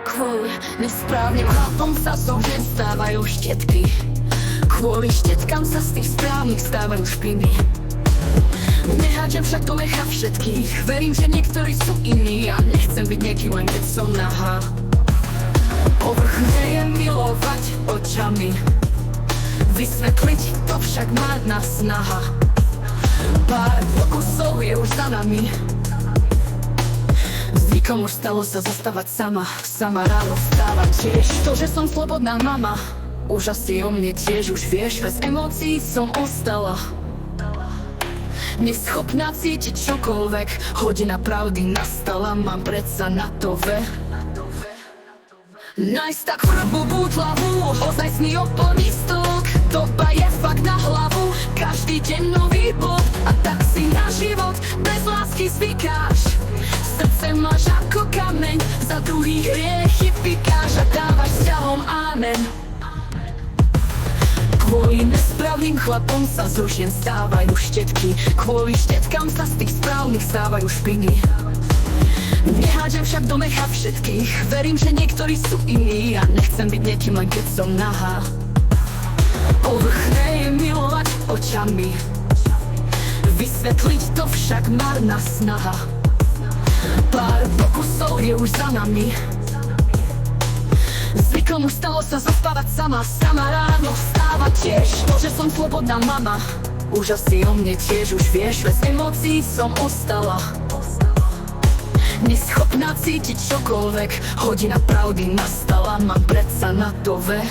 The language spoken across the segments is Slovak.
Kvôli nesprávnym chlapom sa zo žien stávajú štetky. Kvôli štetkám sa z tých správnych stávajú špiny. Nehádžem však do lecha všetkých. Verím, že niektorí sú iní a nechcem byť nieký len keď som nahá. Povrchne je milovať očami, vysvetliť to však marná snaha. Pár pokusov je už za nami. Zvykom už stalo sa zostávať sama ráno vstávať tiež. To, že som slobodná mama, už asi o mne tiež už vieš. Bez emócií som ostala, neschopná cítiť čokoľvek. Hodina pravdy nastala, mám predsa na to ve. Nájsť tak vrbu bútlavu, ozajstný oporný stok. Doba je fakt na hlavu, každý deň nový bod. A tak si na život bez lásky zvykáš. Srdce máš ako kameň, za druhých hriechy pikáš a dávaš vzťahom amen. Kvôli nesprávnym chlapom sa zo žien stávajú štetky. Kvôli štetkám sa z tých správnych stávajú špiny. Nehádžem však do mecha všetkých. Verím, že niektorí sú iní a nechcem byť niekým len keď som nahá. Povrchné je milovať očami, vysvetliť to však marná snaha. Pár pokusov je už za nami. Zvykom už stalo sa zostávať sama ráno vstávať tiež. To, že som slobodná mama, už asi o mne tiež už vieš. Bez emócií som ostala, neschopná cítiť čokoľvek. Hodina pravdy nastala, mám predsa na to ve.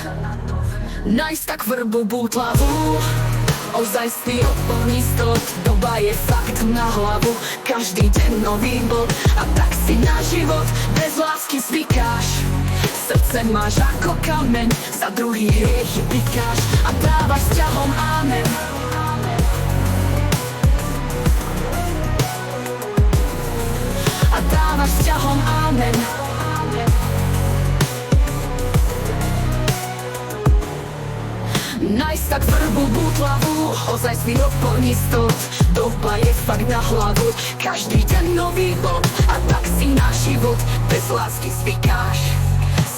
Nájsť tak vrbu bútlavu, ozajstný oporný stot. Doba je fakt na hlavu, každý deň nový bod. A tak si na život bez lásky zvykáš. Srdce máš ako kameň, za druhý hriechy pikáš a dávaš vzťahom amen. A dávaš vzťahom amen. Nájsť tak vrbu bútlavu, ozajstný oporný stot. Doba je fakt na hlavu, každý deň nový bod. A tak si na život bez lásky zvykáš.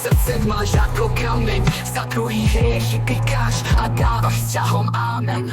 Srdce máš ako kameň, za druhý hriechy pikáš a dávaš vzťahom amen.